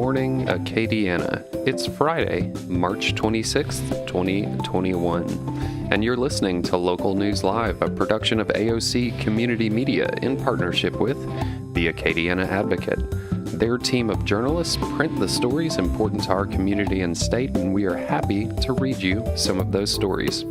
morning, Acadiana. It's Friday, March 26th, 2021, and you're listening to Local News Live, a production of AOC Community Media in partnership with the Acadiana Advocate. Their team of journalists print the stories important to our community and state, and we are happy to read you some of those stories.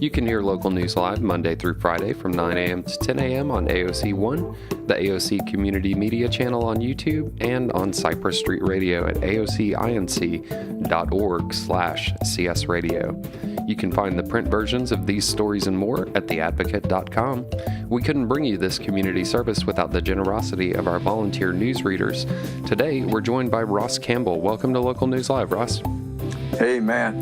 You can hear Local News Live Monday through Friday from 9 a.m. to 10 a.m. on AOC 1, the AOC Community Media channel on YouTube, and on Cypress Street Radio at aocinc.org/CS Radio. You can find the print versions of these stories and more at theadvocate.com. We couldn't bring you this community service without the generosity of our volunteer news readers. Today, we're joined by Ross Campbell. Welcome to Local News Live, Ross. Hey, Matt.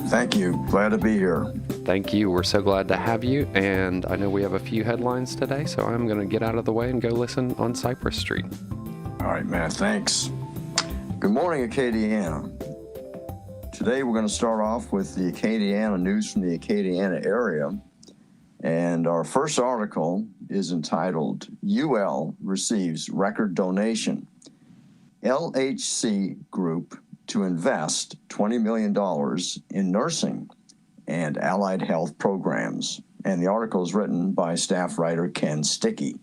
Thank you. Glad to be here. Thank you. We're so glad to have you. And I know we have a few headlines today, so I'm going to get out of the way and go listen on Cypress Street. All right, Matt. Thanks. Good morning, Acadiana. Today, we're going to start off with the Acadiana news from the Acadiana area. And our first article is entitled, UL Receives Record Donation. LHC Group to invest $20 million in nursing and allied health programs. And the article is written by staff writer Ken Stickney.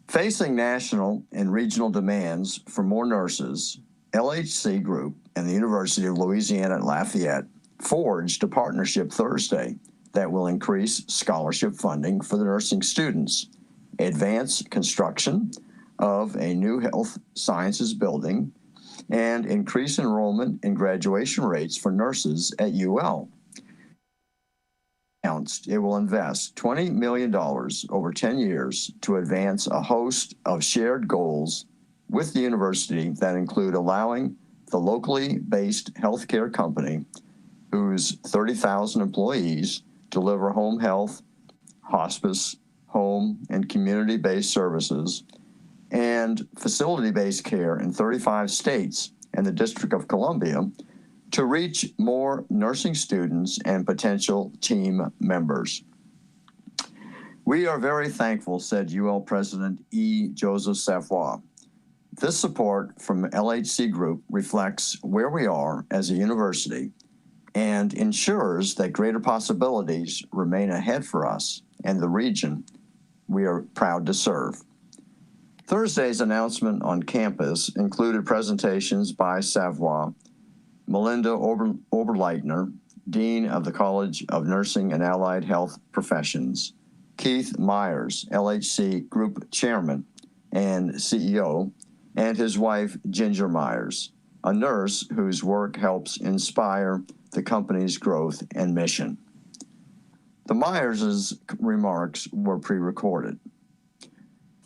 Facing national and regional demands for more nurses, LHC Group and the University of Louisiana at Lafayette forged a partnership Thursday that will increase scholarship funding for the nursing students, advance construction of a new health sciences building, and increase enrollment and graduation rates for nurses at UL. Announced it will invest $20 million over 10 years to advance a host of shared goals with the university that include allowing the locally based healthcare company, whose 30,000 employees deliver home health, hospice, home, and community-based services, and facility-based care in 35 states and the District of Columbia, to reach more nursing students and potential team members. We are very thankful, said UL President E. Joseph Savoy. This support from LHC Group reflects where we are as a university and ensures that greater possibilities remain ahead for us and the region we are proud to serve. Thursday's announcement on campus included presentations by Savoy, Melinda Oberleitner, Dean of the College of Nursing and Allied Health Professions, Keith Myers, LHC Group Chairman and CEO, and his wife, Ginger Myers, a nurse whose work helps inspire the company's growth and mission. The Myers' remarks were pre-recorded.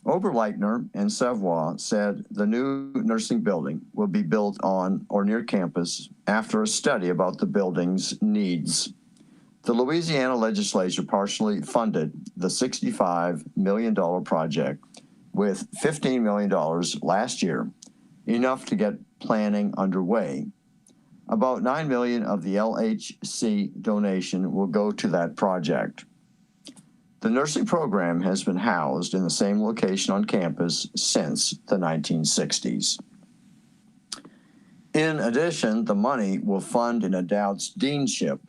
Oberleitner and Savoy said the new nursing building will be built on or near campus after a study about the building's needs. The Louisiana legislature partially funded the $65 million project with $15 million last year, enough to get planning underway. About $9 million of the LHC donation will go to that project. The nursing program has been housed in the same location on campus since the 1960s. In addition, the money will fund an endowed deanship,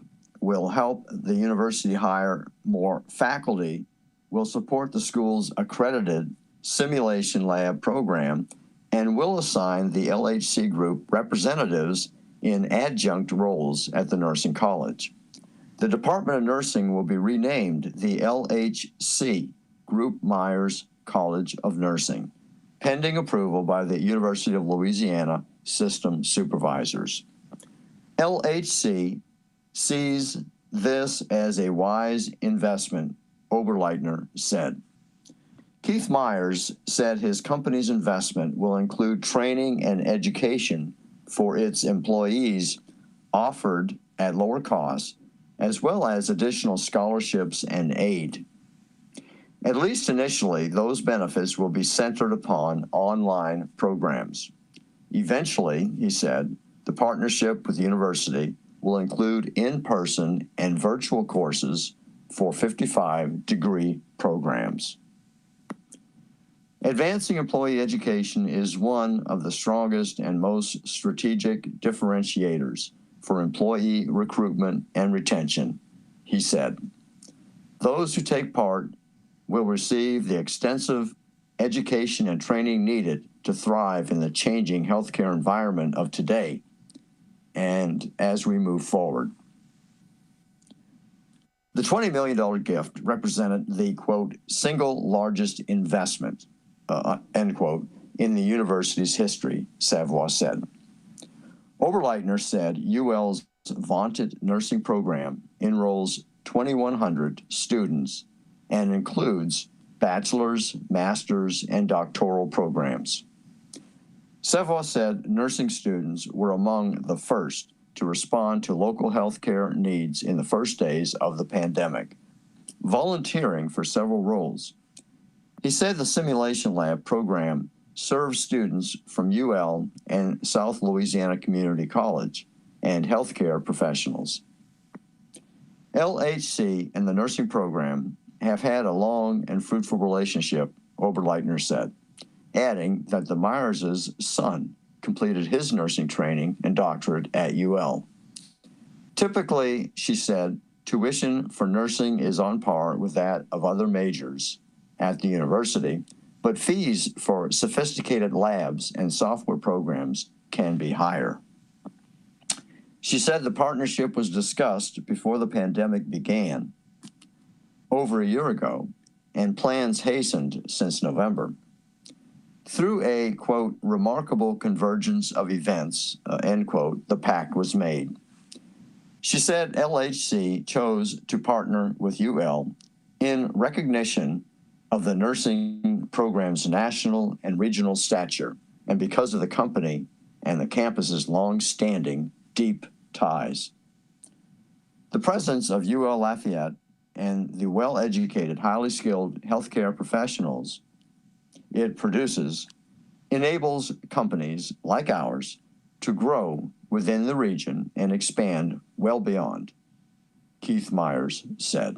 will help the university hire more faculty, will support the school's accredited simulation lab program, and will assign the LHC Group representatives in adjunct roles at the nursing college. The Department of Nursing will be renamed the LHC Group Myers College of Nursing, pending approval by the University of Louisiana system supervisors. LHC sees this as a wise investment, Oberleitner said. Keith Myers said his company's investment will include training and education for its employees offered at lower cost, as well as additional scholarships and aid. At least initially, those benefits will be centered upon online programs. Eventually, he said, the partnership with the university will include in-person and virtual courses for 55 degree programs. Advancing employee education is one of the strongest and most strategic differentiators for employee recruitment and retention, he said. Those who take part will receive the extensive education and training needed to thrive in the changing healthcare environment of today and as we move forward. The $20 million gift represented the, quote, single largest investment, end quote, in the university's history, Savoy said. Oberleitner said UL's vaunted nursing program enrolls 2,100 students and includes bachelor's, master's, and doctoral programs. Savoy said nursing students were among the first to respond to local healthcare needs in the first days of the pandemic, volunteering for several roles. He said the simulation lab program serves students from UL and South Louisiana Community College and healthcare professionals. LHC and the nursing program have had a long and fruitful relationship, Oberleitner said, adding that the Myers' son completed his nursing training and doctorate at UL. Typically, she said, tuition for nursing is on par with that of other majors at the university, but fees for sophisticated labs and software programs can be higher. She said the partnership was discussed before the pandemic began over a year ago, and plans hastened since November. Through a, quote, remarkable convergence of events, end quote, the pact was made. She said LHC chose to partner with UL in recognition of the nursing program's national and regional stature, and because of the company and the campus's long-standing deep ties. The presence of UL Lafayette and the well-educated, highly skilled healthcare professionals it produces enables companies like ours to grow within the region and expand well beyond, Keith Myers said.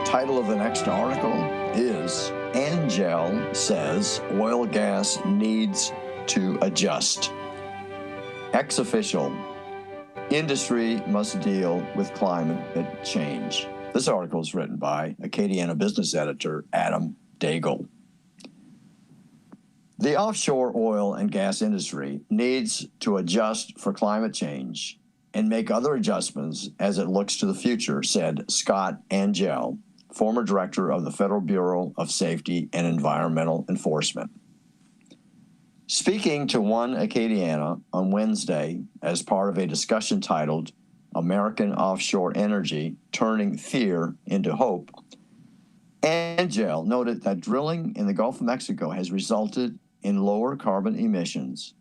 Title of the next article is Angel Says Oil Gas Needs to Adjust. Ex-official, industry must deal with climate change. This article is written by Acadiana business editor Adam Daigle. The offshore oil and gas industry needs to adjust for climate change and make other adjustments as it looks to the future, said Scott Angel, former director of the Federal Bureau of Safety and Environmental Enforcement. Speaking to One Acadiana on Wednesday as part of a discussion titled American Offshore Energy Turning Fear into Hope, Angel noted that drilling in the Gulf of Mexico has resulted in lower carbon emissions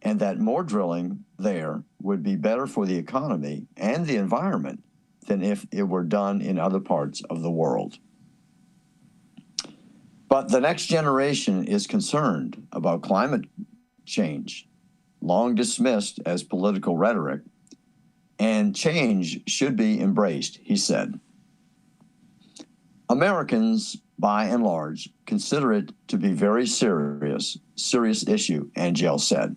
and that more drilling there would be better for the economy and the environment than if it were done in other parts of the world. But the next generation is concerned about climate change, long dismissed as political rhetoric, and change should be embraced, he said. Americans, by and large, consider it to be very serious issue, Angel said.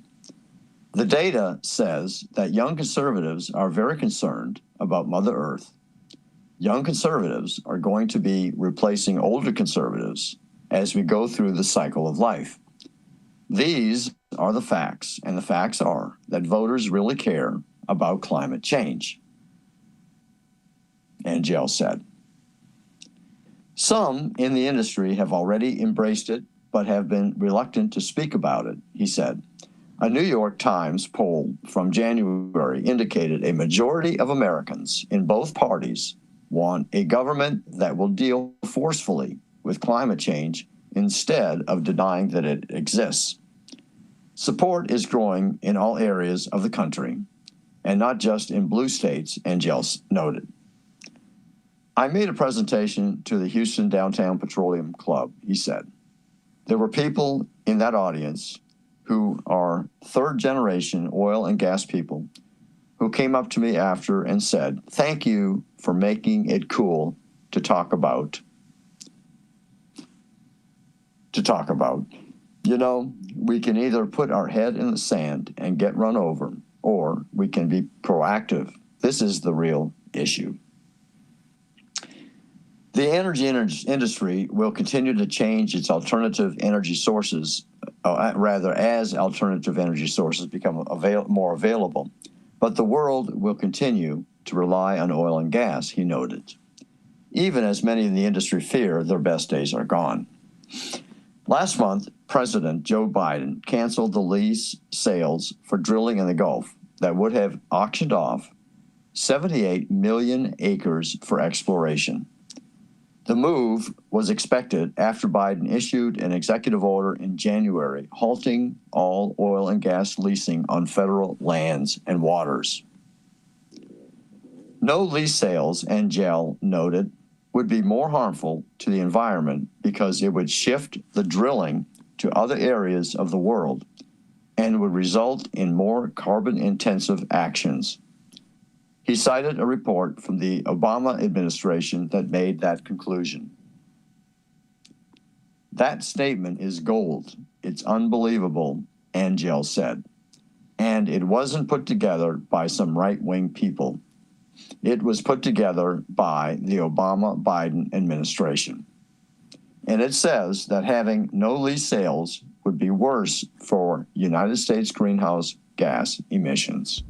The data says that young conservatives are very concerned about Mother Earth. Young conservatives are going to be replacing older conservatives as we go through the cycle of life. These are the facts, and the facts are that voters really care about climate change, Angel said. Some in the industry have already embraced it, but have been reluctant to speak about it, he said. A New York Times poll from January indicated a majority of Americans in both parties want a government that will deal forcefully with climate change instead of denying that it exists. Support is growing in all areas of the country, and not just in blue states, Angel noted. I made a presentation to the Houston Downtown Petroleum Club, he said. There were people in that audience who are third-generation oil and gas people who came up to me after and said, "Thank you for making it cool to talk about." You know, we can either put our head in the sand and get run over, or we can be proactive. This is the real issue. The energy industry will continue to change its alternative energy sources, as alternative energy sources become more available. But the world will continue to rely on oil and gas, he noted, even as many in the industry fear their best days are gone. Last month, President Joe Biden canceled the lease sales for drilling in the Gulf that would have auctioned off 78 million acres for exploration. The move was expected after Biden issued an executive order in January halting all oil and gas leasing on federal lands and waters. No lease sales, Angel noted, would be more harmful to the environment because it would shift the drilling to other areas of the world and would result in more carbon-intensive actions. He cited a report from the Obama administration that made that conclusion. That statement is gold. It's unbelievable, Angel said. And it wasn't put together by some right-wing people. It was put together by the Obama-Biden administration. And it says that having no lease sales would be worse for United States greenhouse gas emissions.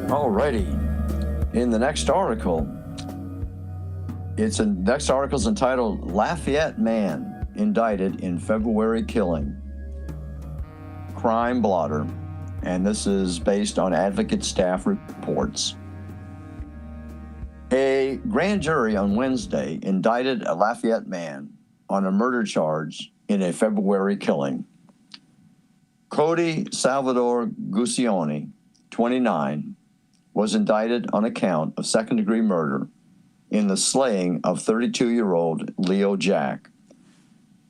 Alrighty, in the next article, next article is entitled "Lafayette Man Indicted in February Killing." Crime blotter, and this is based on advocate staff reports. A grand jury on Wednesday indicted a Lafayette man on a murder charge in a February killing. Cody Salvador Guccione, 29, was indicted on account of second-degree murder in the slaying of 32-year-old Leo Jack,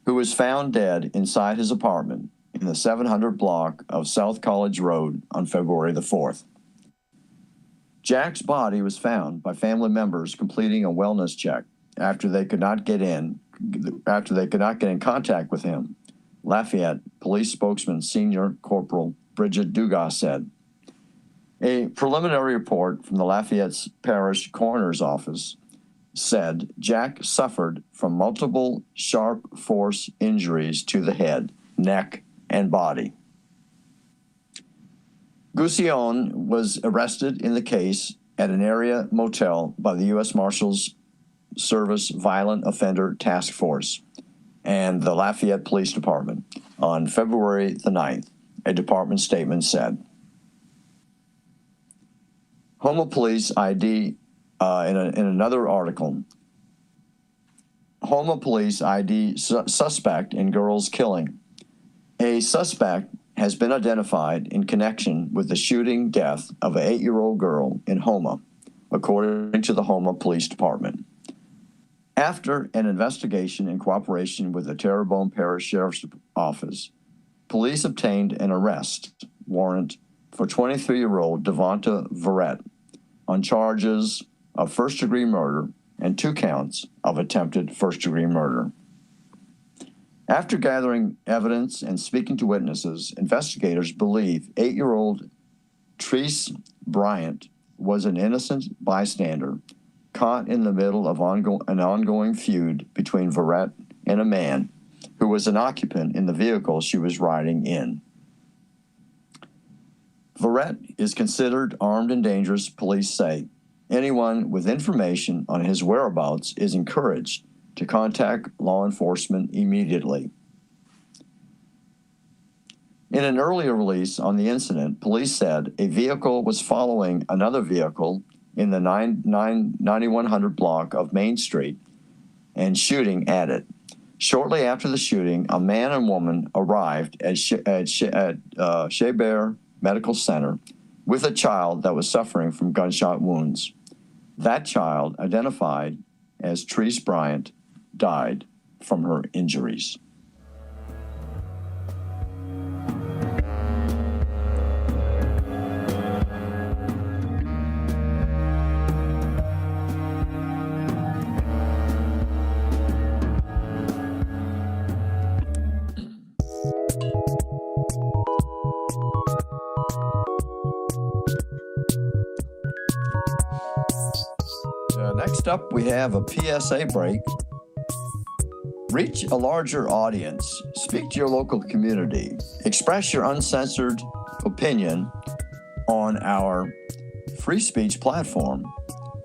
who was found dead inside his apartment in the 700 block of South College Road on February the 4th. Jack's body was found by family members completing a wellness check after they could not get in contact with him, Lafayette Police Spokesman Senior Corporal Bridget Dugas said. A preliminary report from the Lafayette's Parish Coroner's Office said Jack suffered from multiple sharp force injuries to the head, neck, and body. Guccione was arrested in the case at an area motel by the U.S. Marshals Service Violent Offender Task Force and the Lafayette Police Department on February the 9th, a department statement said. Houma Police ID, in another article, Houma Police ID suspect in girl's killing. A suspect has been identified in connection with the shooting death of an 8-year-old girl in Houma, according to the Houma Police Department. After an investigation in cooperation with the Terrebonne Parish Sheriff's Office, police obtained an arrest warrant for 23-year-old Devonta Verrett on charges of first-degree murder and 2 counts of attempted first-degree murder. After gathering evidence and speaking to witnesses, investigators believe 8-year-old Treese Bryant was an innocent bystander caught in the middle of an ongoing feud between Verrett and a man who was an occupant in the vehicle she was riding in. Verrett is considered armed and dangerous, police say. Anyone with information on his whereabouts is encouraged to contact law enforcement immediately. In an earlier release on the incident, police said a vehicle was following another vehicle in the 9100 block of Main Street and shooting at it. Shortly after the shooting, a man and woman arrived at Shea Medical Center with a child that was suffering from gunshot wounds. That child, identified as Treese Bryant, died from her injuries. Next up, we have a PSA break. Reach a larger audience. Speak to your local community. Express your uncensored opinion on our free speech platform,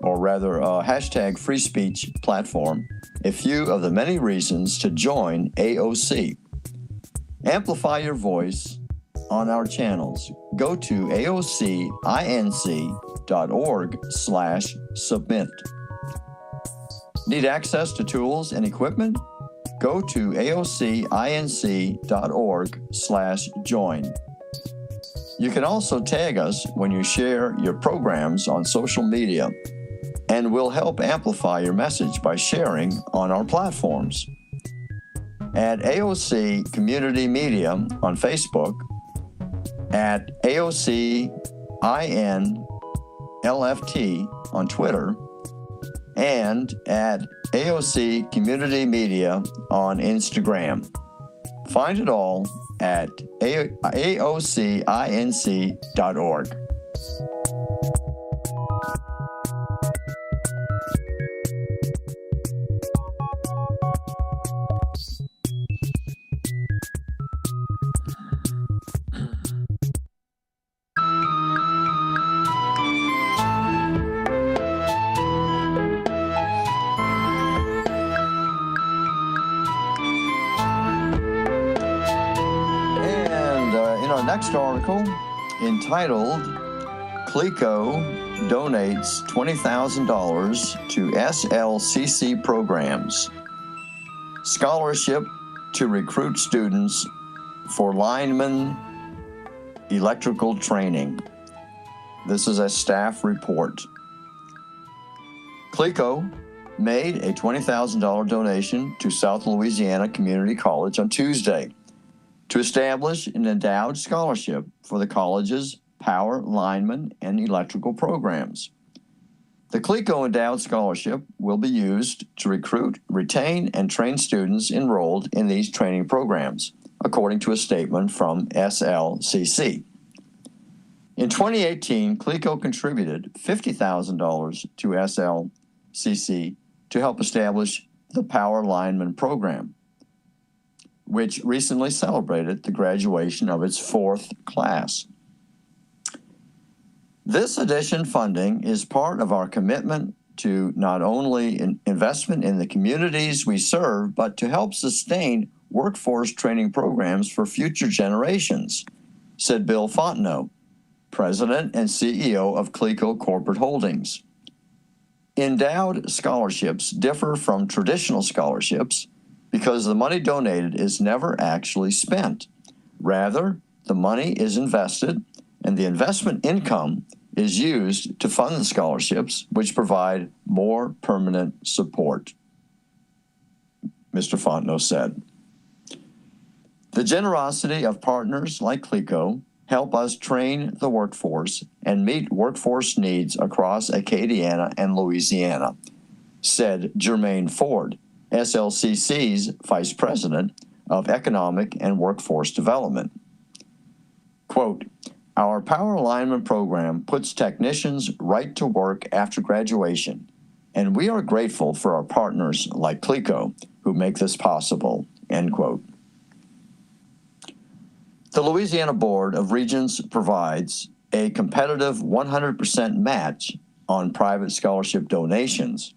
or rather, hashtag free speech platform, a few of the many reasons to join AOC. Amplify your voice on our channels. Go to aocinc.org/submit. Need access to tools and equipment? Go to aocinc.org/join. You can also tag us when you share your programs on social media, and we'll help amplify your message by sharing on our platforms. At AOC Community Media on Facebook, at AOC INLFT on Twitter, and at AOC Community Media on Instagram. Find it all at aocinc.org. Next article, entitled CLECO Donates $20,000 to SLCC Programs. Scholarship to recruit students for lineman electrical training. This is a staff report. CLECO made a $20,000 donation to South Louisiana Community College on Tuesday to establish an endowed scholarship for the college's power, lineman, and electrical programs. The CLECO Endowed Scholarship will be used to recruit, retain, and train students enrolled in these training programs, according to a statement from SLCC. In 2018, CLECO contributed $50,000 to SLCC to help establish the Power Lineman Program, which recently celebrated the graduation of its 4th class. This addition funding is part of our commitment to not only investment in the communities we serve, but to help sustain workforce training programs for future generations, said Bill Fontenot, President and CEO of CLECO Corporate Holdings. Endowed scholarships differ from traditional scholarships because the money donated is never actually spent. Rather, the money is invested, and the investment income is used to fund the scholarships, which provide more permanent support, Mr. Fontenot said. The generosity of partners like CLECO help us train the workforce and meet workforce needs across Acadiana and Louisiana, said Jermaine Ford, SLCC's Vice President of Economic and Workforce Development. Quote, "Our Power Lineman program puts technicians right to work after graduation and we are grateful for our partners like CLECO who make this possible, end quote. The Louisiana Board of Regents provides a competitive 100% match on private scholarship donations,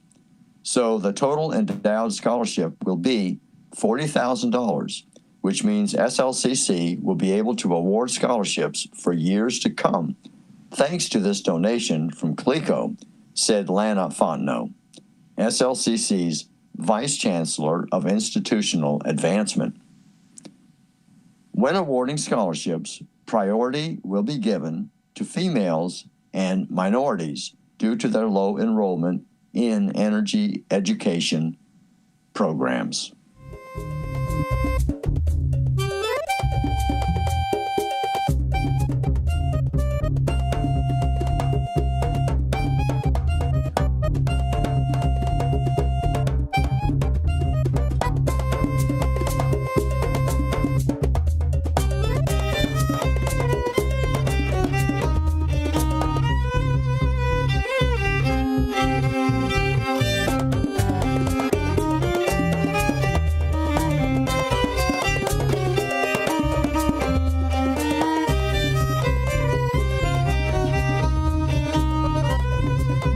so the total endowed scholarship will be $40,000, which means SLCC will be able to award scholarships for years to come, thanks to this donation from CLECO, said Lana Fontenot, SLCC's Vice Chancellor of Institutional Advancement. When awarding scholarships, priority will be given to females and minorities due to their low enrollment in energy education programs.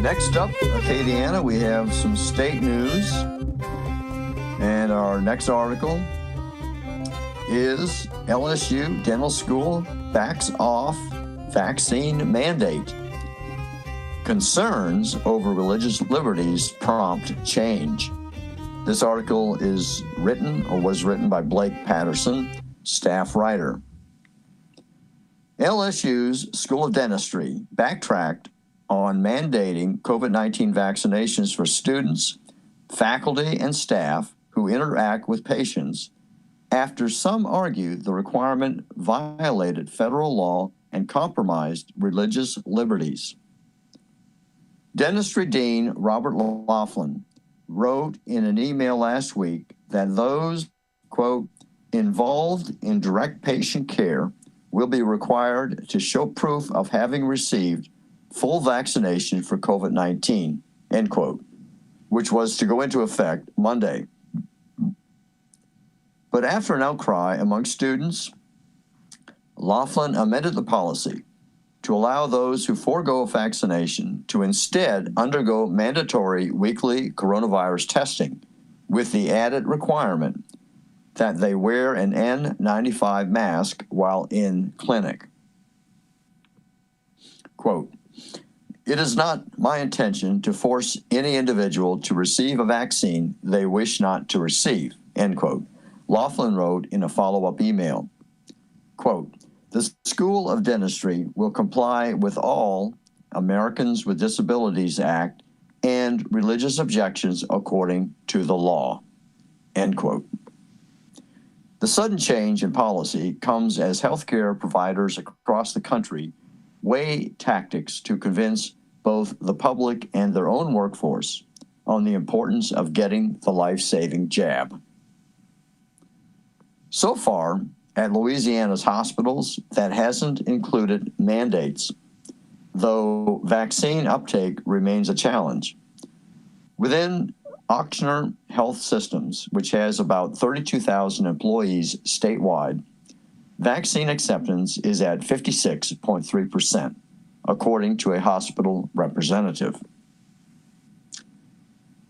Next up, Acadiana, we have some state news. And our next article is LSU Dental School backs off vaccine mandate. Concerns over religious liberties prompt change. This article is was written by Blake Patterson, staff writer. LSU's School of Dentistry backtracked on mandating COVID-19 vaccinations for students, faculty, and staff who interact with patients after some argued the requirement violated federal law and compromised religious liberties. Dentistry Dean Robert Laughlin wrote in an email last week that those, quote, involved in direct patient care will be required to show proof of having received full vaccination for COVID-19, end quote, which was to go into effect Monday. But after an outcry among students, Laughlin amended the policy to allow those who forego vaccination to instead undergo mandatory weekly coronavirus testing with the added requirement that they wear an N95 mask while in clinic. Quote, "It is not my intention to force any individual to receive a vaccine they wish not to receive," end quote. Laughlin wrote in a follow-up email, quote, "The School of Dentistry will comply with all Americans with Disabilities Act and religious objections according to the law," end quote. The sudden change in policy comes as healthcare providers across the country weigh tactics to convince both the public and their own workforce on the importance of getting the life-saving jab. So far, at Louisiana's hospitals, that hasn't included mandates, though vaccine uptake remains a challenge. Within Ochsner Health Systems, which has about 32,000 employees statewide, vaccine acceptance is at 56.3%, according to a hospital representative.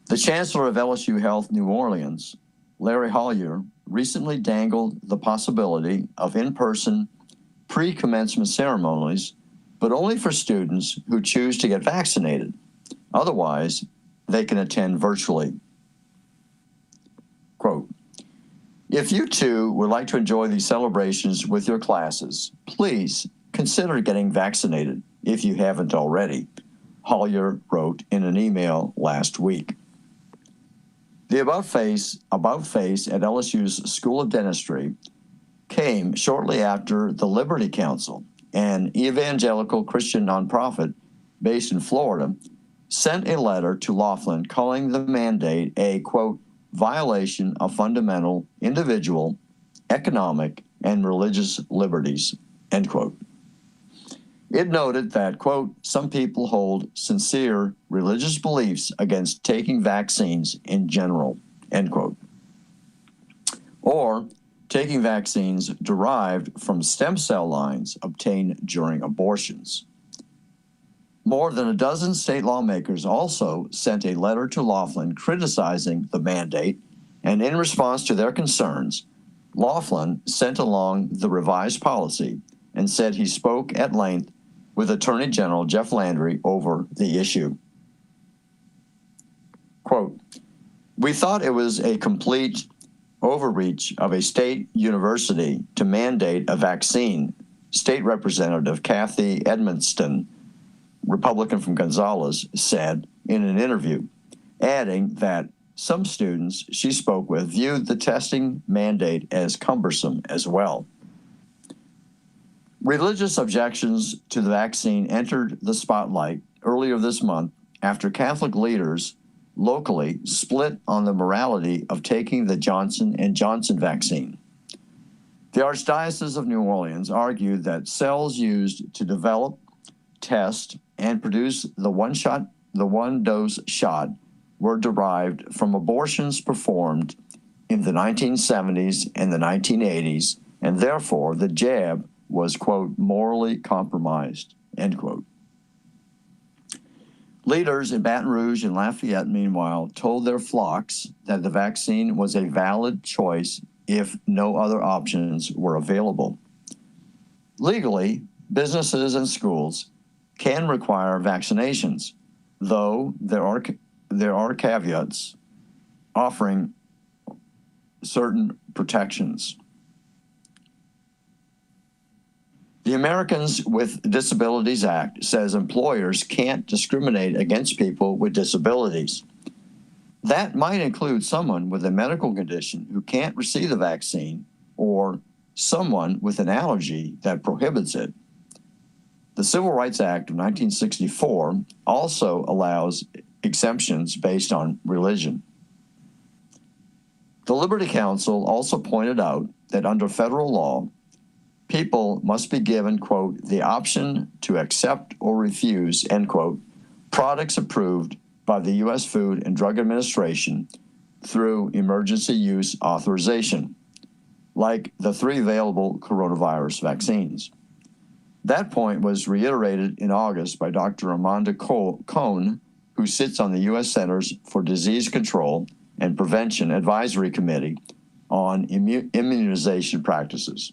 The Chancellor of LSU Health New Orleans, Larry Hollier, recently dangled the possibility of in-person pre-commencement ceremonies, but only for students who choose to get vaccinated. Otherwise, they can attend virtually. Quote, "If you too would like to enjoy these celebrations with your classes, please consider getting vaccinated if you haven't already," Hollier wrote in an email last week. The about face at LSU's School of Dentistry came shortly after the Liberty Council, an evangelical Christian nonprofit based in Florida, sent a letter to Laughlin calling the mandate a, quote, violation of fundamental individual, economic, and religious liberties, end quote. It noted that, quote, some people hold sincere religious beliefs against taking vaccines in general, end quote. Or taking vaccines derived from stem cell lines obtained during abortions. More than a dozen state lawmakers also sent a letter to Laughlin criticizing the mandate, and in response to their concerns, Laughlin sent along the revised policy and said he spoke at length with Attorney General Jeff Landry over the issue. Quote, we thought it was a complete overreach of a state university to mandate a vaccine, State Representative Kathy Edmonston, Republican from Gonzales, said in an interview, adding that some students she spoke with viewed the testing mandate as cumbersome as well. Religious objections to the vaccine entered the spotlight earlier this month after Catholic leaders locally split on the morality of taking the Johnson & Johnson vaccine. The Archdiocese of New Orleans argued that cells used to develop, test, and produce the one-dose shot were derived from abortions performed in the 1970s and the 1980s, and therefore the jab was, quote, morally compromised, end quote. Leaders in Baton Rouge and Lafayette, meanwhile, told their flocks that the vaccine was a valid choice if no other options were available. Legally, businesses and schools can require vaccinations, though there are caveats offering certain protections. The Americans with Disabilities Act says employers can't discriminate against people with disabilities. That might include someone with a medical condition who can't receive the vaccine or someone with an allergy that prohibits it. The Civil Rights Act of 1964 also allows exemptions based on religion. The Liberty Counsel also pointed out that under federal law, people must be given, quote, the option to accept or refuse, end quote, products approved by the U.S. Food and Drug Administration through emergency use authorization, like the 3 available coronavirus vaccines. That point was reiterated in August by Dr. Amanda Cohn, who sits on the U.S. Centers for Disease Control and Prevention Advisory Committee on immunization practices.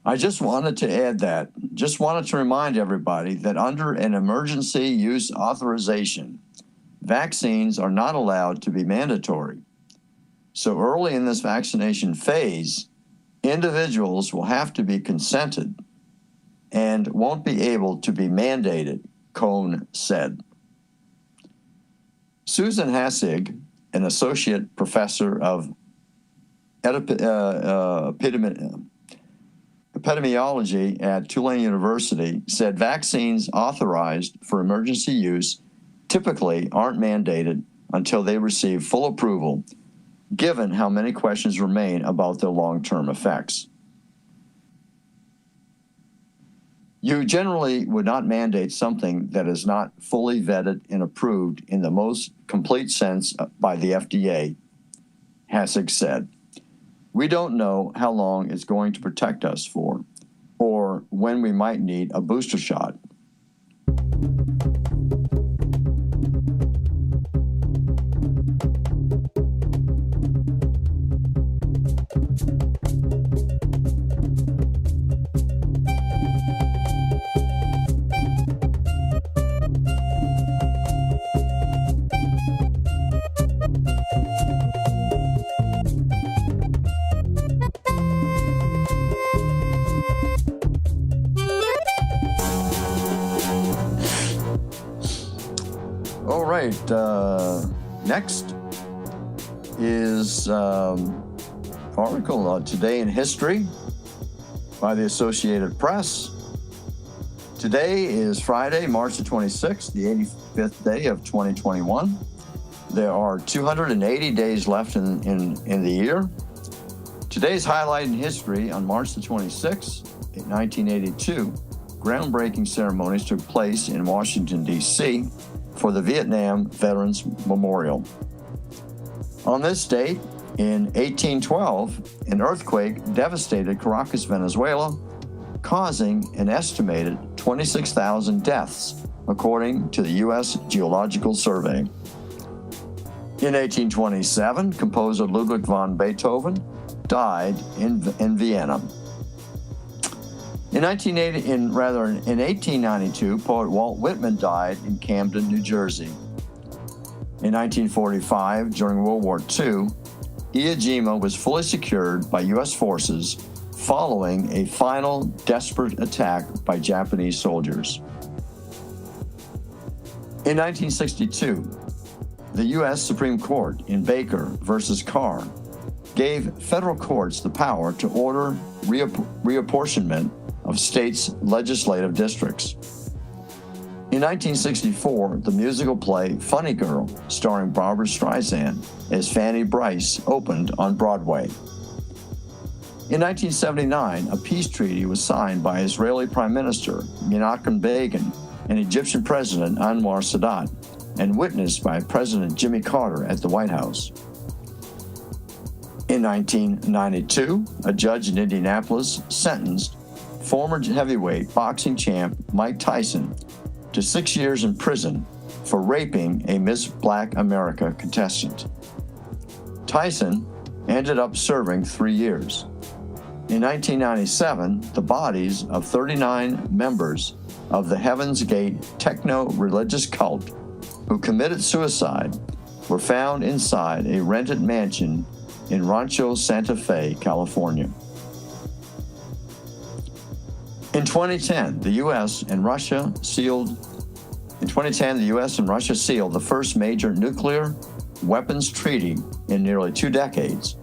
I just wanted to remind everybody that under an emergency use authorization, vaccines are not allowed to be mandatory. So early in this vaccination phase, individuals will have to be consented and won't be able to be mandated, Cohn said. Susan Hassig, an associate professor of epidemiology at Tulane University, said vaccines authorized for emergency use typically aren't mandated until they receive full approval, given how many questions remain about their long-term effects. You generally would not mandate something that is not fully vetted and approved in the most complete sense by the FDA, Hassig said. We don't know how long it's going to protect us for, or when we might need a booster shot. All right, next is article Today in History by the Associated Press. Today is Friday, March the 26th, the 85th day of 2021. There are 280 days left in the year. Today's highlight in history on March the 26th 1982, groundbreaking ceremonies took place in Washington, D.C. for the Vietnam Veterans Memorial. On this date, in 1812, an earthquake devastated Caracas, Venezuela, causing an estimated 26,000 deaths, according to the U.S. Geological Survey. In 1827, composer Ludwig van Beethoven died in Vienna. In 1892, poet Walt Whitman died in Camden, New Jersey. In 1945, during World War II, Iwo Jima was fully secured by U.S. forces following a final desperate attack by Japanese soldiers. In 1962, the U.S. Supreme Court in Baker versus Carr gave federal courts the power to order reapportionment of states' legislative districts. In 1964, the musical play Funny Girl, starring Barbra Streisand as Fanny Brice, opened on Broadway. In 1979, a peace treaty was signed by Israeli Prime Minister Menachem Begin and Egyptian President Anwar Sadat, and witnessed by President Jimmy Carter at the White House. In 1992, a judge in Indianapolis sentenced former heavyweight boxing champ Mike Tyson to 6 years in prison for raping a Miss Black America contestant. Tyson ended up serving 3 years. In 1997, the bodies of 39 members of the Heaven's Gate techno-religious cult who committed suicide were found inside a rented mansion in Rancho Santa Fe, California. In 2010, the U.S. and Russia sealed the first major nuclear weapons treaty in nearly 2 decades,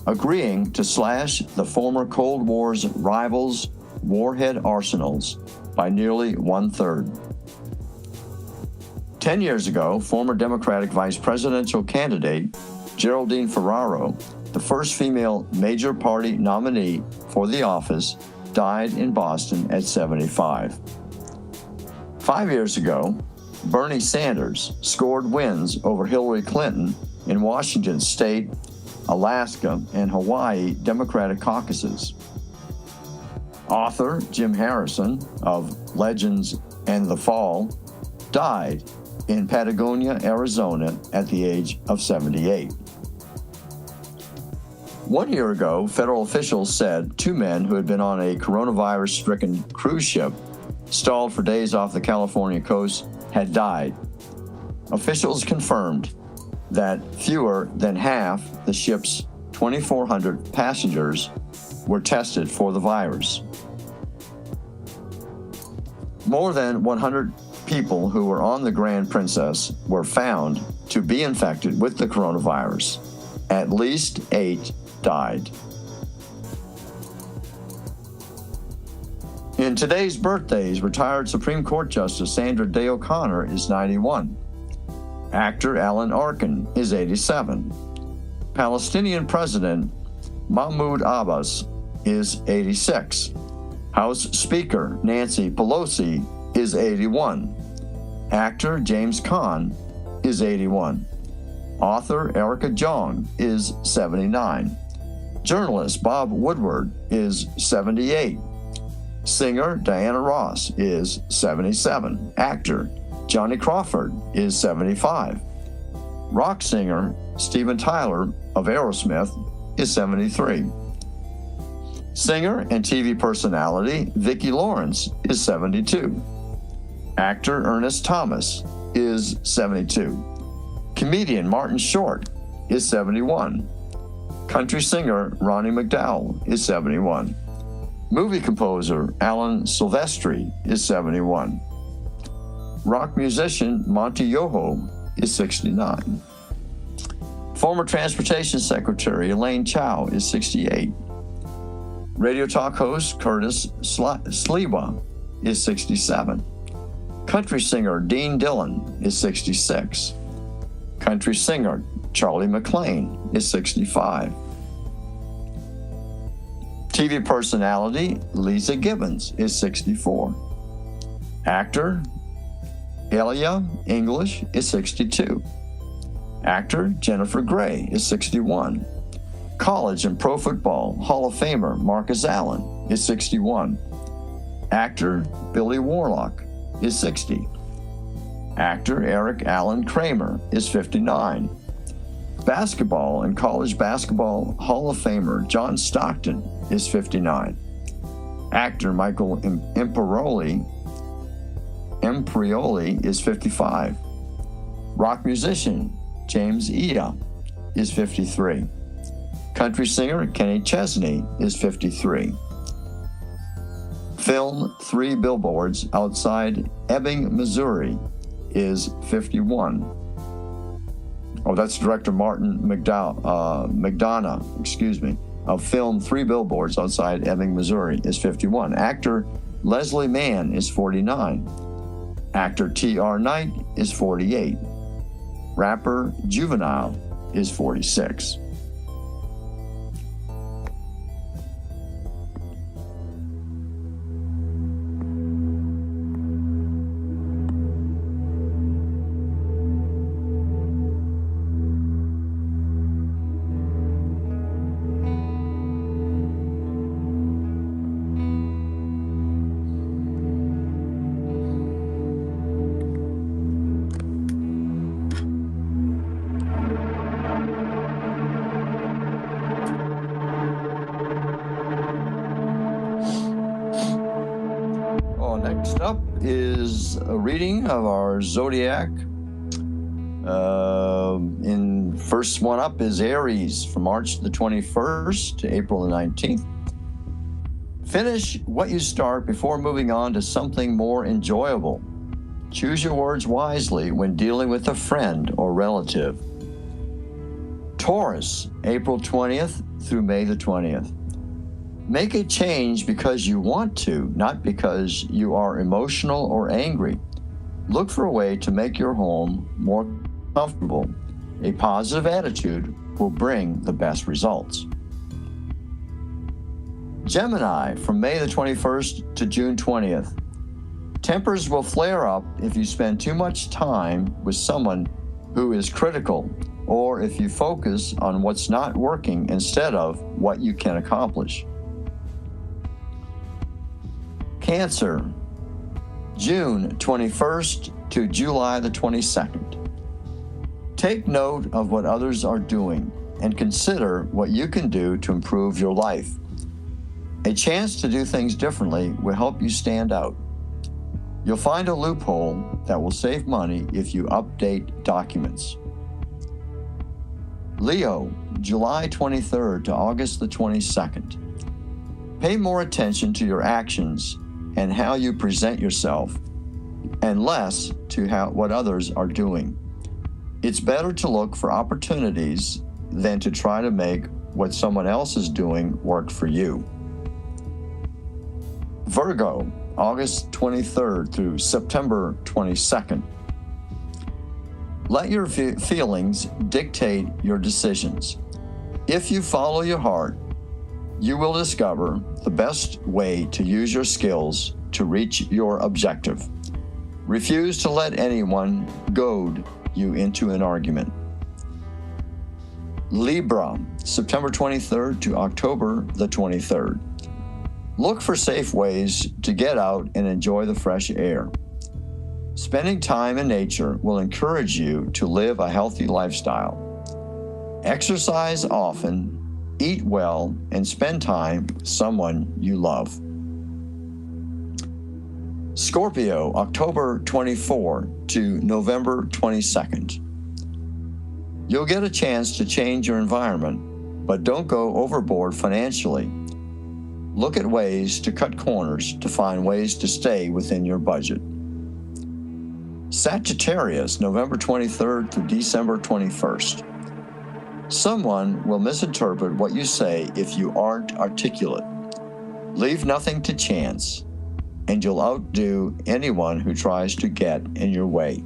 agreeing to slash the former Cold War's rivals' warhead arsenals by nearly 1/3. 10 years ago, former Democratic vice presidential candidate Geraldine Ferraro, the first female major party nominee for the office, died in Boston at 75. 5 years ago, Bernie Sanders scored wins over Hillary Clinton in Washington State, Alaska, and Hawaii Democratic caucuses. Author Jim Harrison of Legends and the Fall died in Patagonia, Arizona at the age of 78. 1 year ago, federal officials said 2 men who had been on a coronavirus-stricken cruise ship stalled for days off the California coast had died. Officials confirmed that fewer than half the ship's 2,400 passengers were tested for the virus. More than 100 people who were on the Grand Princess were found to be infected with the coronavirus. At least 8 died. In today's birthdays, retired Supreme Court Justice Sandra Day O'Connor is 91. Actor Alan Arkin is 87. Palestinian President Mahmoud Abbas is 86. House Speaker Nancy Pelosi is 81. Actor James Caan is 81. Author Erica Jong is 79. Journalist Bob Woodward is 78. Singer Diana Ross is 77. Actor Johnny Crawford is 75. Rock singer Steven Tyler of Aerosmith is 73. Singer and TV personality Vicki Lawrence is 72. Actor Ernest Thomas is 72. Comedian Martin Short is 71. Country singer Ronnie McDowell is 71. Movie composer Alan Silvestri is 71. Rock musician Monty Yoho is 69. Former Transportation Secretary Elaine Chao is 68. Radio talk host Curtis Sliwa is 67. Country singer Dean Dillon is 66. Country singer Charlie McClain is 65. TV personality Lisa Gibbons is 64. Actor Elia English is 62. Actor Jennifer Gray is 61. College and Pro Football Hall of Famer Marcus Allen is 61. Actor Billy Warlock is 60. Actor Eric Allen Kramer is 59. Basketball and College Basketball Hall of Famer John Stockton is 59. Actor Michael Imperioli is 55. Rock musician James Ea is 53. Country singer Kenny Chesney is 53. Film Three Billboards Outside Ebbing, Missouri is 51. Oh, that's director Martin McDonough, of film Three Billboards Outside Ebbing, Missouri is 51. Actor Leslie Mann is 49. Actor T.R. Knight is 48. Rapper Juvenile is 46. Next up is a reading of our Zodiac. First one up is Aries from March the 21st to April the 19th. Finish what you start before moving on to something more enjoyable. Choose your words wisely when dealing with a friend or relative. Taurus, April 20th through May the 20th. Make a change because you want to, not because you are emotional or angry. Look for a way to make your home more comfortable. A positive attitude will bring the best results. Gemini, from May the 21st to June 20th. Tempers will flare up if you spend too much time with someone who is critical, or if you focus on what's not working instead of what you can accomplish. Cancer, June 21st to July the 22nd. Take note of what others are doing and consider what you can do to improve your life. A chance to do things differently will help you stand out. You'll find a loophole that will save money if you update documents. Leo, July 23rd to August the 22nd. Pay more attention to your actions and how you present yourself, and less to what others are doing. It's better to look for opportunities than to try to make what someone else is doing work for you. Virgo, August 23rd through September 22nd. Let your feelings dictate your decisions. If you follow your heart, you will discover the best way to use your skills to reach your objective. Refuse to let anyone goad you into an argument. Libra, September 23rd to October the 23rd. Look for safe ways to get out and enjoy the fresh air. Spending time in nature will encourage you to live a healthy lifestyle. Exercise often, eat well, and spend time with someone you love. Scorpio, October 24 to November 22nd. You'll get a chance to change your environment, but don't go overboard financially. Look at ways to cut corners to find ways to stay within your budget. Sagittarius, November 23rd to December 21st. Someone will misinterpret what you say if you aren't articulate. Leave nothing to chance, and you'll outdo anyone who tries to get in your way.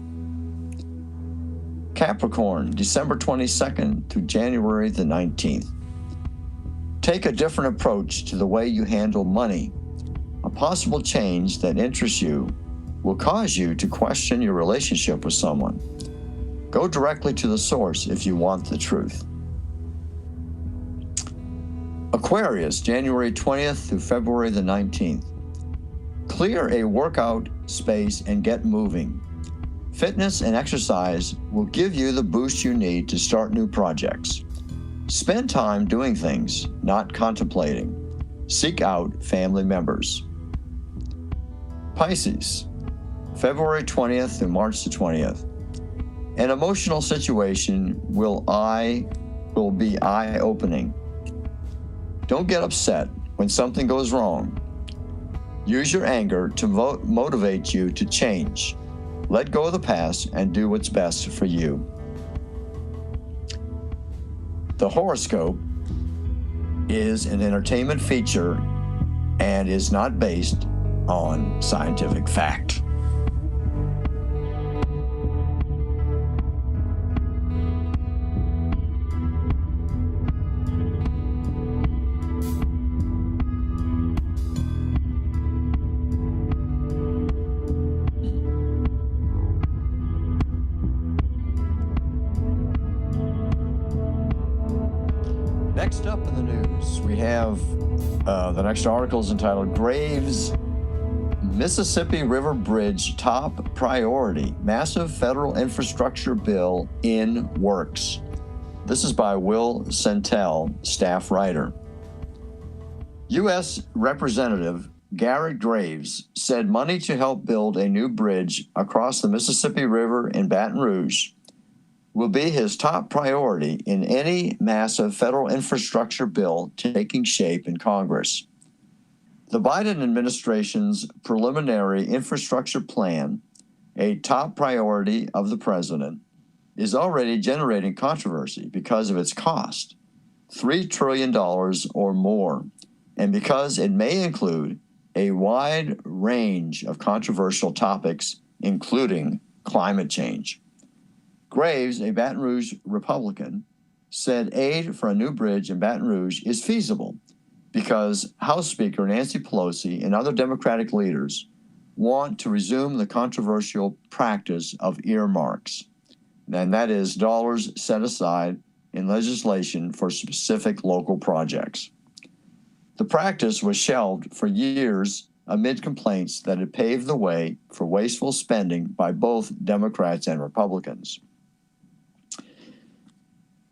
Capricorn, December 22nd to January the 19th. Take a different approach to the way you handle money. A possible change that interests you will cause you to question your relationship with someone. Go directly to the source if you want the truth. Aquarius, January 20th through February the 19th. Clear a workout space and get moving. Fitness and exercise will give you the boost you need to start new projects. Spend time doing things, not contemplating. Seek out family members. Pisces, February 20th through March the 20th. An emotional situation will be eye-opening. Don't get upset when something goes wrong. Use your anger to motivate you to change. Let go of the past and do what's best for you. The horoscope is an entertainment feature and is not based on scientific fact. Next up in the news, we have the next article is entitled Graves Mississippi River Bridge Top Priority, Massive Federal Infrastructure Bill in Works. This is by Will Centel, staff writer. U.S. Representative Garrett Graves said money to help build a new bridge across the Mississippi River in Baton Rouge will be his top priority in any massive federal infrastructure bill taking shape in Congress. The Biden administration's preliminary infrastructure plan, a top priority of the president, is already generating controversy because of its cost, $3 trillion or more, and because it may include a wide range of controversial topics, including climate change. Graves, a Baton Rouge Republican, said aid for a new bridge in Baton Rouge is feasible because House Speaker Nancy Pelosi and other Democratic leaders want to resume the controversial practice of earmarks, and that is dollars set aside in legislation for specific local projects. The practice was shelved for years amid complaints that it paved the way for wasteful spending by both Democrats and Republicans.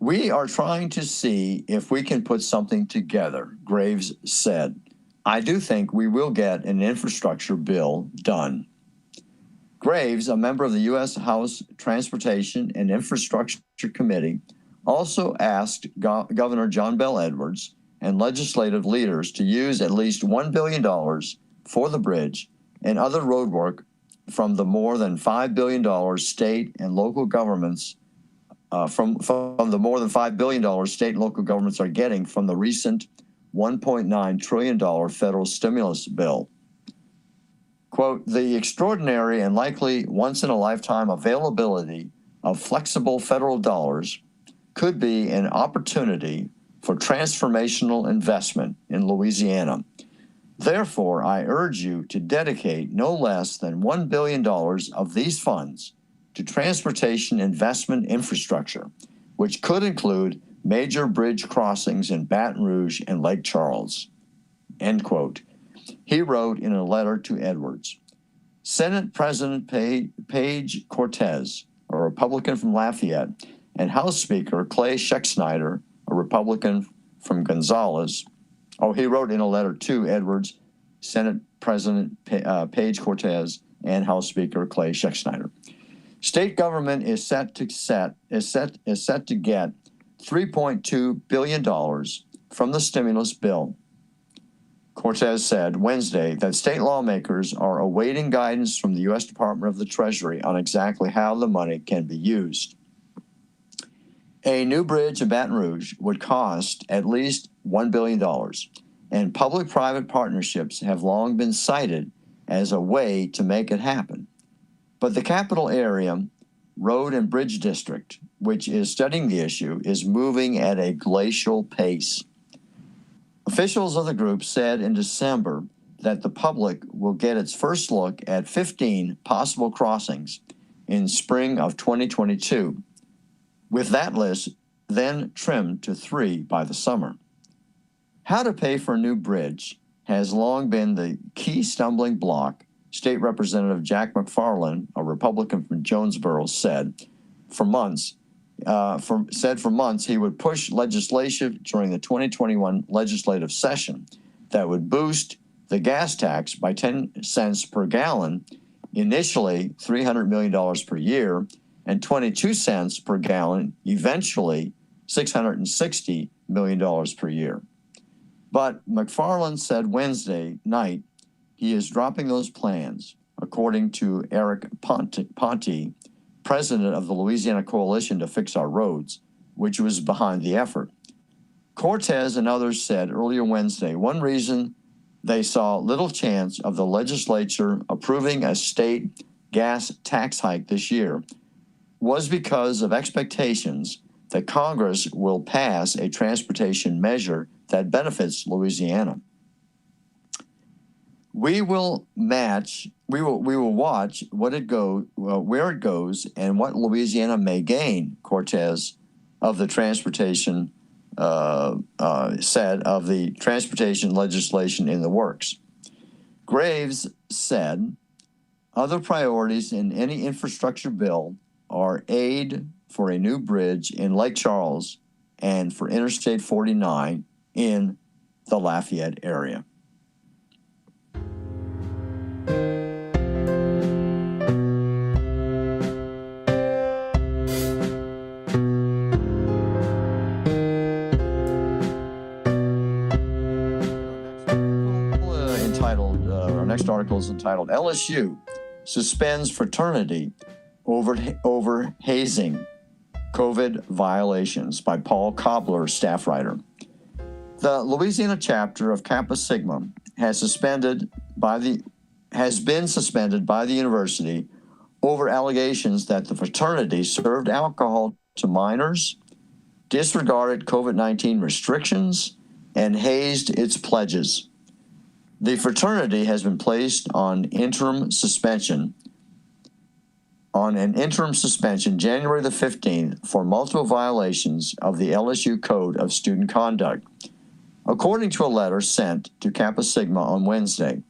We are trying to see if we can put something together, Graves said. I do think we will get an infrastructure bill done. Graves, a member of the U.S. House Transportation and Infrastructure Committee, also asked Governor John Bel Edwards and legislative leaders to use at least $1 billion for the bridge and other road work from the more than $5 billion state and local governments from the more than $5 billion state and local governments are getting from the recent $1.9 trillion federal stimulus bill. Quote, the extraordinary and likely once-in-a-lifetime availability of flexible federal dollars could be an opportunity for transformational investment in Louisiana. Therefore, I urge you to dedicate no less than $1 billion of these funds to transportation investment infrastructure, which could include major bridge crossings in Baton Rouge and Lake Charles, end quote. He wrote in a letter to Edwards. Senate President Paige Cortez, a Republican from Lafayette, and House Speaker Clay Schexnayder, a Republican from Gonzales. He wrote in a letter to Edwards, Senate President Paige Cortez, and House Speaker Clay Schexnayder. State government is set to get $3.2 billion from the stimulus bill. Cortez said Wednesday that state lawmakers are awaiting guidance from the U.S. Department of the Treasury on exactly how the money can be used. A new bridge in Baton Rouge would cost at least $1 billion, and public-private partnerships have long been cited as a way to make it happen. But the capital area Road and Bridge District, which is studying the issue, is moving at a glacial pace. Officials of the group said in December that the public will get its first look at 15 possible crossings in spring of 2022, with that list then trimmed to 3 by the summer. How to pay for a new bridge has long been the key stumbling block. State Representative Jack McFarland, a Republican from Jonesboro, said for months he would push legislation during the 2021 legislative session that would boost the gas tax by 10 cents per gallon, initially $300 million per year, and 22 cents per gallon, eventually $660 million per year. But McFarland said Wednesday night he is dropping those plans, according to Eric Ponte, president of the Louisiana Coalition to Fix Our Roads, which was behind the effort. Cortez and others said earlier Wednesday one reason they saw little chance of the legislature approving a state gas tax hike this year was because of expectations that Congress will pass a transportation measure that benefits Louisiana. We will watch where it goes and what Louisiana may gain, Cortez of the transportation said of the transportation legislation in the works. Graves said other priorities in any infrastructure bill are aid for a new bridge in Lake Charles and for Interstate 49 in the Lafayette area. Our next article is entitled LSU Suspends Fraternity over Hazing COVID Violations by Paul Cobbler, staff writer. The Louisiana chapter of Kappa Sigma has been suspended by the university over allegations that the fraternity served alcohol to minors, disregarded COVID-19 restrictions, and hazed its pledges. The fraternity has been placed on an interim suspension January the 15th for multiple violations of the LSU Code of Student Conduct, according to a letter sent to Kappa Sigma on Wednesday.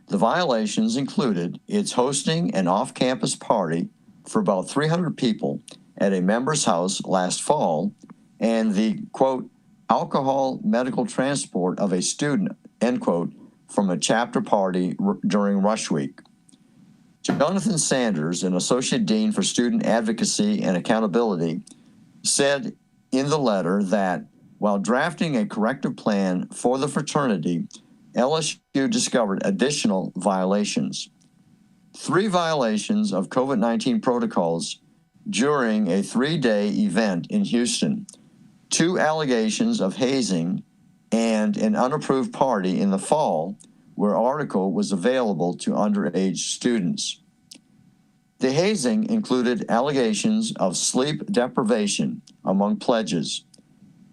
The violations included its hosting an off-campus party for about 300 people at a member's house last fall and the, quote, alcohol medical transport of a student, end quote, from a chapter party during rush week. Jonathan Sanders, an associate dean for student advocacy and accountability, said in the letter that while drafting a corrective plan for the fraternity, LSU discovered additional violations. 3 violations of COVID-19 protocols during a 3-day event in Houston, 2 allegations of hazing, and an unapproved party in the fall where article was available to underage students. The hazing included allegations of sleep deprivation among pledges.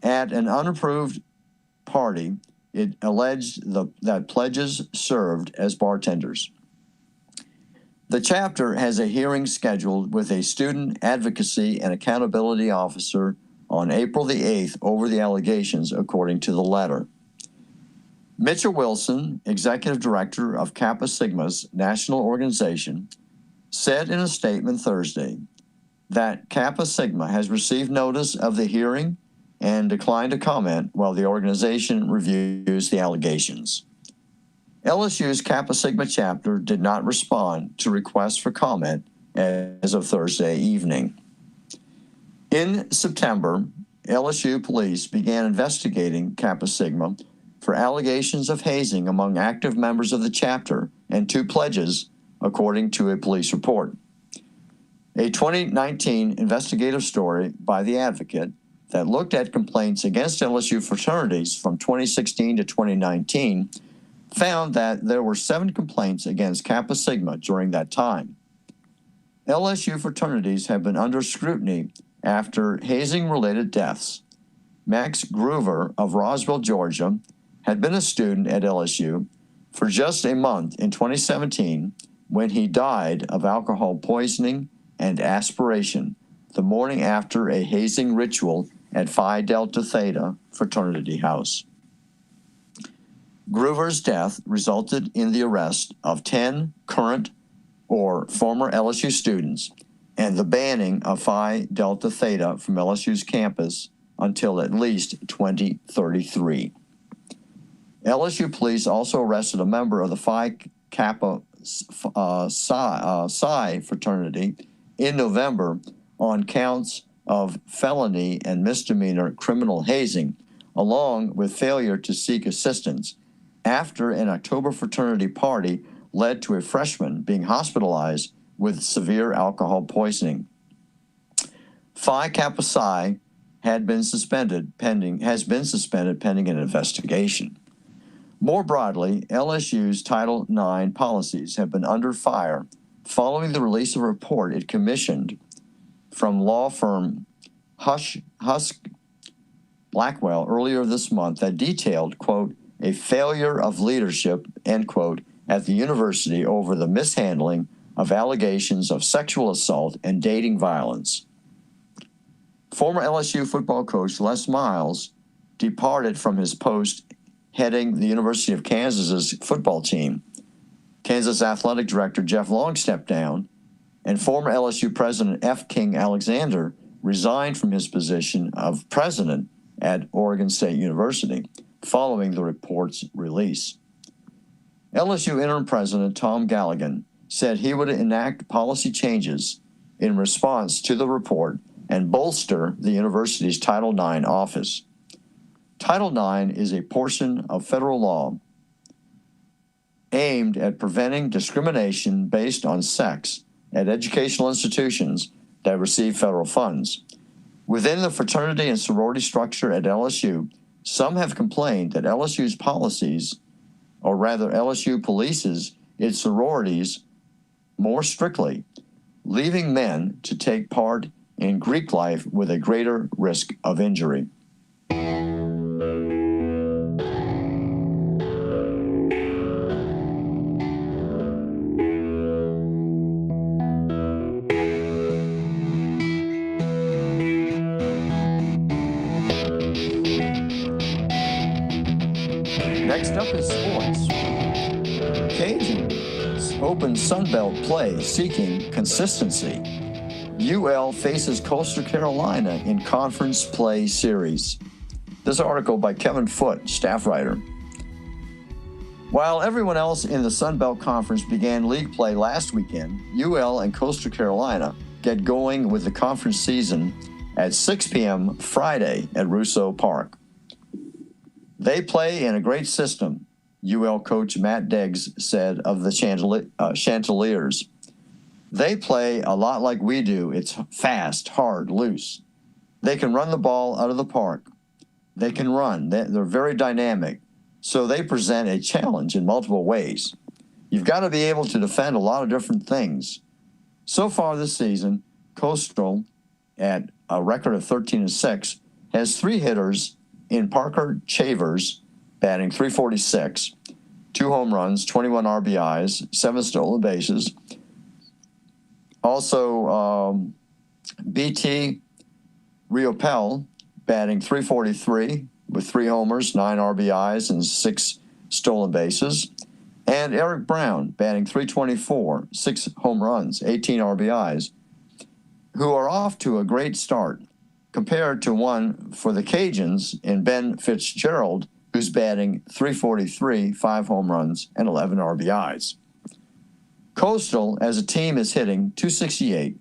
At an unapproved party, it alleged that pledges served as bartenders. The chapter has a hearing scheduled with a student advocacy and accountability officer on April the 8th over the allegations, according to the letter. Mitchell Wilson, executive director of Kappa Sigma's national organization, said in a statement Thursday that Kappa Sigma has received notice of the hearing and declined to comment while the organization reviews the allegations. LSU's Kappa Sigma chapter did not respond to requests for comment as of Thursday evening. In September, LSU police began investigating Kappa Sigma for allegations of hazing among active members of the chapter and 2 pledges, according to a police report. A 2019 investigative story by The Advocate that looked at complaints against LSU fraternities from 2016 to 2019 found that there were 7 complaints against Kappa Sigma during that time. LSU fraternities have been under scrutiny after hazing-related deaths. Max Groover of Roswell, Georgia, had been a student at LSU for just a month in 2017 when he died of alcohol poisoning and aspiration the morning after a hazing ritual at Phi Delta Theta fraternity house. Groover's death resulted in the arrest of 10 current or former LSU students and the banning of Phi Delta Theta from LSU's campus until at least 2033. LSU police also arrested a member of the Phi Kappa Psi fraternity in November on counts of felony and misdemeanor criminal hazing, along with failure to seek assistance after an October fraternity party led to a freshman being hospitalized with severe alcohol poisoning. Phi Kappa Psi has been suspended pending an investigation. More broadly, LSU's Title IX policies have been under fire following the release of a report it commissioned from law firm Husk Blackwell earlier this month that detailed, quote, a failure of leadership, end quote, at the university over the mishandling of allegations of sexual assault and dating violence. Former LSU football coach Les Miles departed from his post heading the University of Kansas's football team. Kansas athletic director Jeff Long stepped down, and former LSU president F. King Alexander resigned from his position of president at Oregon State University following the report's release. LSU interim president Tom Galligan said he would enact policy changes in response to the report and bolster the university's Title IX office. Title IX is a portion of federal law aimed at preventing discrimination based on sex at educational institutions that receive federal funds. Within the fraternity and sorority structure at LSU, some have complained that LSU's policies, or rather LSU polices its sororities more strictly, leaving men to take part in Greek life with a greater risk of injury. Next up is sports. Cajuns open Sunbelt play seeking consistency. UL faces Coastal Carolina in conference play series. This article by Kevin Foote, staff writer. While everyone else in the Sunbelt Conference began league play last weekend, UL and Coastal Carolina get going with the conference season at 6 p.m. Friday at Russo Park. They play in a great system, UL coach Matt Deggs said of the Chanticleers. They play a lot like we do. It's fast, hard, loose. They can run the ball out of the park. They can run. They're very dynamic. So they present a challenge in multiple ways. You've got to be able to defend a lot of different things. So far this season, Coastal, at a record of 13-6, has 3 hitters in Parker Chavers, batting .346, 2 home runs, 21 RBIs, 7 stolen bases. Also, BT Riopel, batting .343 with 3 homers, 9 RBIs, and 6 stolen bases. And Eric Brown, batting .324, 6 home runs, 18 RBIs, who are off to a great start compared to one for the Cajuns in Ben Fitzgerald, who's batting .343, 5 home runs, and 11 RBIs. Coastal, as a team, is hitting .268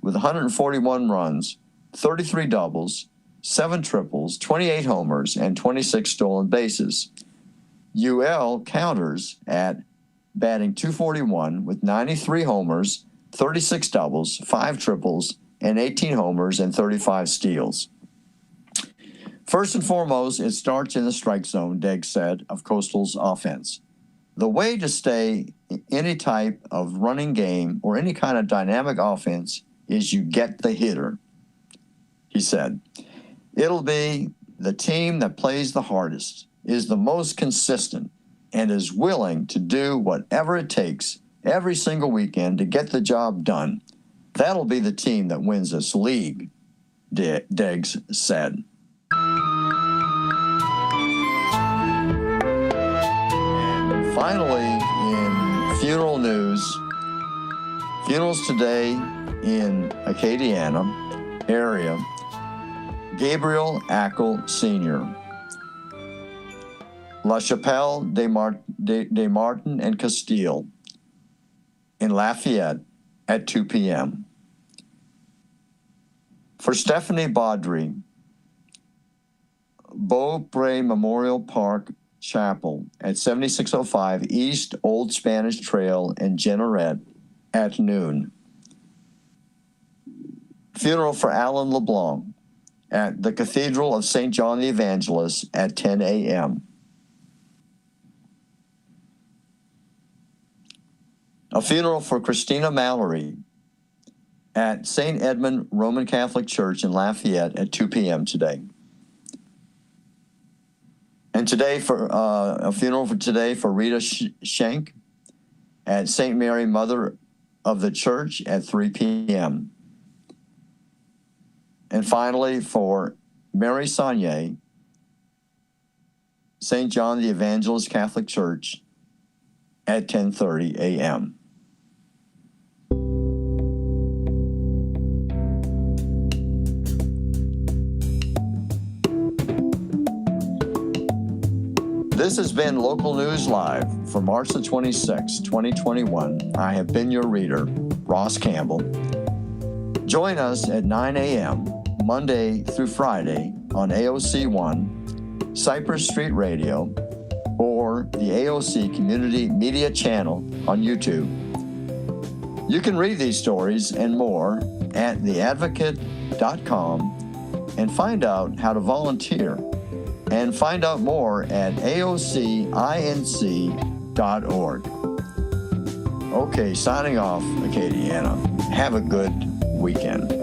with 141 runs, 33 doubles, 7 triples, 28 homers, and 26 stolen bases. UL counters at batting .241 with 93 homers, 36 doubles, 5 triples, and 18 homers and 35 steals. First and foremost, it starts in the strike zone, Degg said, of Coastal's offense. The way to stay any type of running game or any kind of dynamic offense is you get the hitter, he said. It'll be the team that plays the hardest, is the most consistent, and is willing to do whatever it takes every single weekend to get the job done, that'll be the team that wins this league, Diggs said. And finally, in funeral news, funerals today in Acadiana area, Gabriel Ackle Sr., La Chapelle de Martin and Castile in Lafayette at 2 p.m. For Stephanie Baudry, Beaupre Memorial Park Chapel at 7605 East Old Spanish Trail in Jeanerette at noon. Funeral for Alan LeBlanc at the Cathedral of St. John the Evangelist at 10 a.m. A funeral for Christina Mallory at St. Edmund Roman Catholic Church in Lafayette at 2 p.m. today. And today for a funeral for Rita Schenk at St. Mary Mother of the Church at 3 p.m. And finally for Mary Saunier, St. John the Evangelist Catholic Church at 10:30 a.m. This has been Local News Live for March the 26th, 2021. I have been your reader, Ross Campbell. Join us at 9 a.m. Monday through Friday on AOC 1, Cypress Street Radio, or the AOC Community Media channel on YouTube. You can read these stories and more at theadvocate.com and find out how to volunteer. And find out more at aocinc.org. Okay, signing off, Acadiana. Have a good weekend.